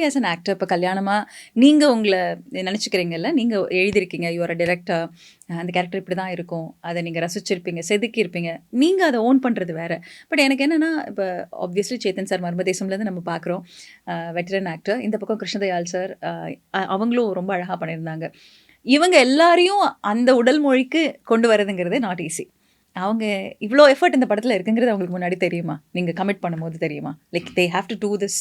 As an actor இப்போ கல்யாணமாக நீங்கள் உங்களை நினச்சிக்கிறீங்கல்ல, நீங்கள் எழுதியிருக்கீங்க, யுவர் டிரெக்டர், அந்த கேரக்டர் இப்படி தான் இருக்கும், அதை நீங்கள் ரசிச்சிருப்பீங்க, செதுக்கியிருப்பீங்க, நீங்கள் அதை ஓன் பண்ணுறது வேறு. பட் எனக்கு என்னென்னா, இப்போ ஆப்வியஸ்லி சேத்தன் சார் மர்மதேசம்லேருந்து நம்ம பார்க்குறோம், வெட்டரன் ஆக்டர். இந்த பக்கம் கிருஷ்ணதயாள் சார், அவங்களும் ரொம்ப அழகாக பண்ணியிருந்தாங்க. இவங்க எல்லாரையும் அந்த உடல் மொழிக்கு கொண்டு வரதுங்கிறது நாட் ஈஸி. அவங்க இவ்வளோ எஃபர்ட் இந்த படத்தில் இருக்குங்கிறது அவங்களுக்கு முன்னாடி தெரியுமா? நீங்கள் கமிட் பண்ணும்போது தெரியுமா? Like they have to do this.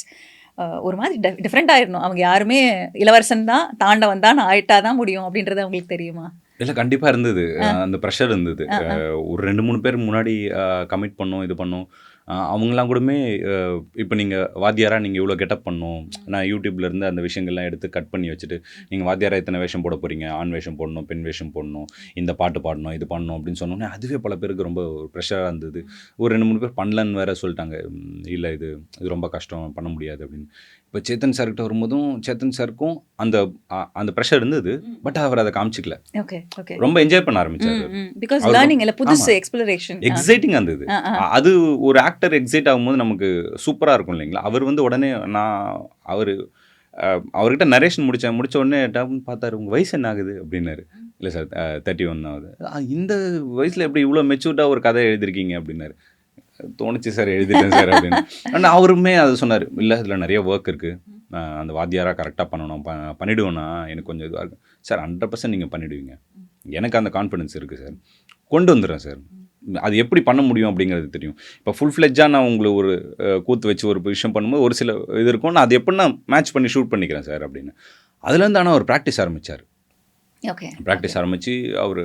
ஒரு மாதிரி டிஃப்ரெண்ட் ஆயிடணும். அவங்க யாருமே இளவரசன் தான், தாண்டவன் தான், ஆயிட்டா தான் முடியும் அப்படின்றது அவங்களுக்கு தெரியுமா? இல்லை, கண்டிப்பாக இருந்தது. அந்த ப்ரெஷர் இருந்தது. ஒரு 2-3 பேர் முன்னாடி கமிட் பண்ணோம், இது பண்ணோம். அவங்களாம் கூடமே இப்போ நீங்கள் வாத்தியாராக நீங்கள் இவ்வளோ கெட்டப் பண்ணணும், நான் யூடியூப்லேருந்து அந்த விஷயங்கள்லாம் எடுத்து கட் பண்ணி வச்சுட்டு, நீங்கள் வாத்தியாராக இத்தனை வேஷம் போட போகிறீங்க, ஆண் வேஷம் போடணும், பெண் வேஷம் போடணும், இந்த பாட்டு பாடணும், இது பண்ணணும் அப்படின்னு சொன்னோன்னே அதுவே பல பேருக்கு ரொம்ப ப்ரெஷராக இருந்தது. ஒரு 2-3 பேர் பண்ணலன்னு வேறு சொல்லிட்டாங்க. இல்லை, இது ரொம்ப கஷ்டம், பண்ண முடியாது அப்படின்னு. இப்போ சேத்தன் சார்கிட்ட வரும்போதும் சேத்தன் சாருக்கும் அந்த அந்த ப்ரெஷர் இருந்தது. பட் அவர் அதை காமிச்சிக்கல. ரொம்ப என்ஜாய் பண்ண ஆரம்பிச்சாரு. எக்ஸைட்டிங்காக இருந்தது. அது ஒரு ஆக்டர் எக்ஸைட் ஆகும்போது நமக்கு சூப்பராக இருக்கும் இல்லைங்களா? அவர் உடனே அவர்கிட்ட நரேஷன் முடிச்ச உடனே டாப்னு பார்த்தாரு, உங்கள் வயசு என்ன ஆகுது அப்படின்னாரு. இல்லை சார், 31 ஆகுது. இந்த வயசில் எப்படி இவ்வளோ மெச்சூர்டாக ஒரு கதை எழுதிருக்கீங்க அப்படின்னாரு. தோணுச்சு சார், எழுதிட்டேன் சார் அப்படின்னு. ஆனால் அவருமே அதை சொன்னார், இல்லை இதில் நிறைய ஒர்க் இருக்குது, அந்த வாத்தியாராக கரெக்டாக பண்ணணும், பண்ணிவிடுவேன்னா எனக்கு கொஞ்சம் இதுவாக இருக்கும் சார். 100% நீங்கள் பண்ணிவிடுவீங்க, எனக்கு அந்த கான்ஃபிடென்ஸ் இருக்குது சார், கொண்டு வந்துடுறேன் சார். அது எப்படி பண்ண முடியும் அப்படிங்கிறது தெரியும். இப்போ ஃபுல் ஃப்ளெட்ஜாக நான் உங்களுக்கு ஒரு கூத்து வச்சு ஒரு விஷயம் பண்ணும்போது ஒரு சில இது இருக்கும், நான் அது எப்படின்னா மேட்ச் பண்ணி ஷூட் பண்ணிக்கிறேன் சார் அப்படின்னு. அதுலேருந்து ஆனால் அவர் ப்ராக்டிஸ் ஆரம்பித்தார். ப்ராக்டிஸ் ஆரம்பித்து அவர்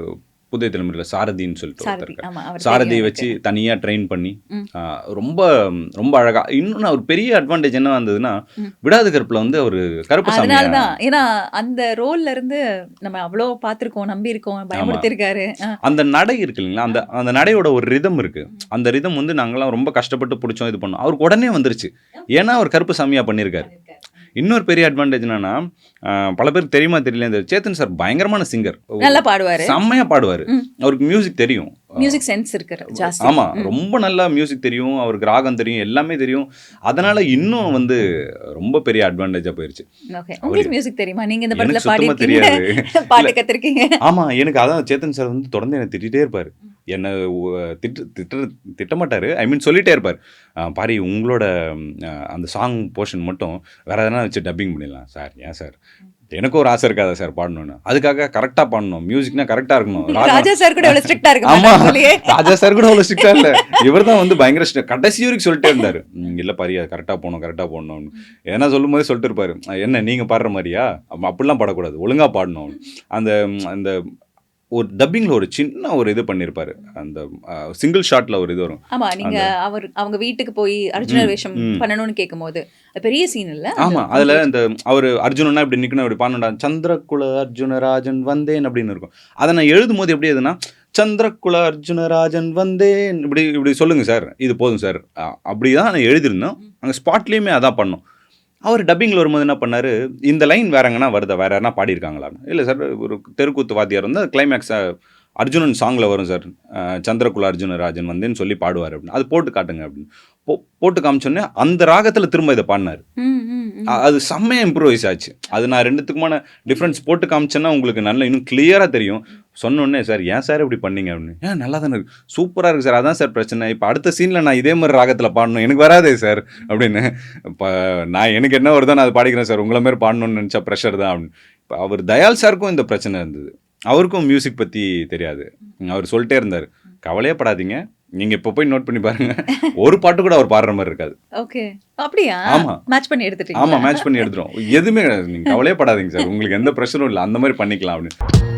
புதிய தலைமுறையில் சாரதின்னு சொல்லிட்டு சாரதியை வச்சு தனியாக ட்ரெயின் பண்ணி ரொம்ப ரொம்ப அழகாக. இன்னொன்று ஒரு பெரிய அட்வான்டேஜ் என்ன வந்ததுன்னா, விடாத கருப்பில் அவர் கருப்பு சாமி தான். ஏன்னா அந்த ரோல்ல இருந்து நம்ம அவ்வளோ பார்த்துருக்கோம், நம்பியிருக்கோம், பயன்படுத்தியிருக்காரு. அந்த நடை இருக்கு இல்லைங்களா, அந்த நடையோட ஒரு ரிதம் இருக்கு. அந்த ரிதம் நாங்களாம் ரொம்ப கஷ்டப்பட்டு பிடிச்சோம், இது பண்ணோம். அவருக்கு உடனே வந்துருச்சு, ஏன்னா அவர் கருப்பு சாமியாக பண்ணியிருக்காரு. இன்னொரு பெரிய அட்வான்டேஜ் என்னன்னா, பல பேருக்கு தெரியுமா தெரியல, இந்த சேத்தன் சார் பயங்கரமான சிங்கர், நல்லா பாடுவார், செம்மையா பாடுவார். அவருக்கு மியூசிக் தெரியும், மியூசிக் சென்ஸ் இருக்கு ஜாஸ்தி. ஆமா, ரொம்ப நல்லா மியூசிக் தெரியும், அவருக்கு ராகம் தெரியும், எல்லாமே தெரியும். அதனால இன்னும் ரொம்ப பெரிய அட்வான்டேஜா போயிருச்சு. உங்களுக்கு மியூசிக் தெரியுமா? நீங்க இந்த படத்துல பாடிருக்கீங்க, பாட்டு கத்துறீங்க. ஆமா, எனக்கு அதான் சேத்தன் சார் தொடர்ந்து என்ன திட்டிகிட்டே இருப்பாரு. என்னை திட்டமாட்டார், ஐ மீன் சொல்லிகிட்டே இருப்பார், பாரி உங்களோட அந்த சாங் போர்ஷன் மட்டும் வேறு எதனா வச்சு டப்பிங் பண்ணிடலாம் சார். ஏன் சார், எனக்கும் ஒரு ஆசை இருக்காதா சார் பாடணும்னு? அதுக்காக கரெக்டாக பாடணும், மியூசிக்னா கரெக்டாக இருக்கணும். ராஜா சார் கூட ஸ்ட்ரிக்டா இருக்கு. ஆமாம், ராஜா சார் கூட அவ்வளோ ஸ்ட்ரிக்டாக இல்லை, இவர் தான் பயங்கர கடைசி வரைக்கும் சொல்லிட்டே இருந்தார், இல்லை பாரி அது கரெக்டாக போகணும்னு. ஏன்னா சொல்லும் போதே சொல்லிட்டு இருப்பார், என்ன நீங்கள் பாடுற மாதிரியா, அப்படிலாம் பாடக்கூடாது, ஒழுங்காக பாடணும். அந்த ஒரு டப்பிங்கில் ஒரு சின்ன ஒரு இது பண்ணியிருப்பாரு, அந்த சிங்கிள் ஷாட்டில் ஒரு இது வரும். ஆமாம், நீங்கள் அவங்க வீட்டுக்கு போய் அர்ஜுனர் வேஷம் பண்ணணும்னு கேட்கும்போது பெரிய சீன் இல்லை? ஆமாம், அதில் இந்த அவர் அர்ஜுனனா இப்படி நிற்கணும், இப்படி பாடணும்டா, சந்திரகுல அர்ஜுனராஜன் வந்தேன் அப்படின்னு இருக்கும். அதை நான் எழுதும் போது எப்படி எதுனா, சந்திரகுல அர்ஜுனராஜன் வந்தேன் இப்படி சொல்லுங்கள் சார், இது போதும் சார், அப்படி தான் நான் எழுதியிருந்தோம். அங்கே ஸ்பாட்லேயுமே அதான் பண்ணோம். அவர் டப்பிங்கில் வரும்போது என்ன பண்ணார், இந்த லைன் வேற எங்கன்னா வருதா, வேறு யாருன்னா பாடியிருக்காங்களான்னு. இல்லை சார், ஒரு தெருக்கூத்து வாத்தியார் கிளைமேக்ஸ் அர்ஜுனன் சாங்கில் வரும் சார், சந்திரகுல அர்ஜுனராஜன் வந்தேன்னு சொல்லி பாடுவார் அப்படின்னு, அது போட்டு காட்டுங்க அப்படின்னு போட்டு காமிச்சோன்னே அந்த ராகத்தில் திரும்ப இதை பாடினார். அது செம்மையாக இம்ப்ரூவைஸ் ஆச்சு. அது நான் ரெண்டுத்துக்குமான டிஃப்ரென்ஸ் போட்டு காமிச்சேன்னா உங்களுக்கு நல்லா இன்னும் கிளியராக தெரியும். சொன்னோடனே சார் ஏன் சார் இப்படி பண்ணீங்க அப்படின்னு, நல்லா தானே இருக்குது, சூப்பராக இருக்குது சார், அதான் சார் பிரச்சனை, இப்போ அடுத்த சீனில் நான் இதே மாதிரி ராகத்தில் பாடணும், எனக்கு வராதே சார் அப்படின்னு. இப்போ எனக்கு என்ன வருதோ நான் அதை பாடிக்கிறேன் சார், உங்களை மாதிரி பாடணும்னு நினச்சா ப்ரெஷர் தான் அப்படின்னு. இப்போ அவர் தயால் சாருக்கும் இந்த பிரச்சனை இருந்தது, அவருக்கும் மியூசிக் பற்றி தெரியாது. அவர் சொல்லிட்டே இருந்தார், கவலையே படாதீங்க, நீங்கள் இப்போ போய் நோட் பண்ணி பாருங்க, ஒரு பாட்டு கூட அவர் பாடுற மாதிரி இருக்காது. ஓகே, அப்படியா? ஆமாம், மேட்ச் பண்ணி எடுத்துட்டீங்க? ஆமாம், மேட்ச் பண்ணி எடுத்துரும், எதுவுமே கிடையாது, நீங்கள் கவலையே படாதீங்க சார், உங்களுக்கு எந்த ப்ரெஷரும் இல்லை, அந்த மாதிரி பண்ணிக்கலாம் அப்படின்னு.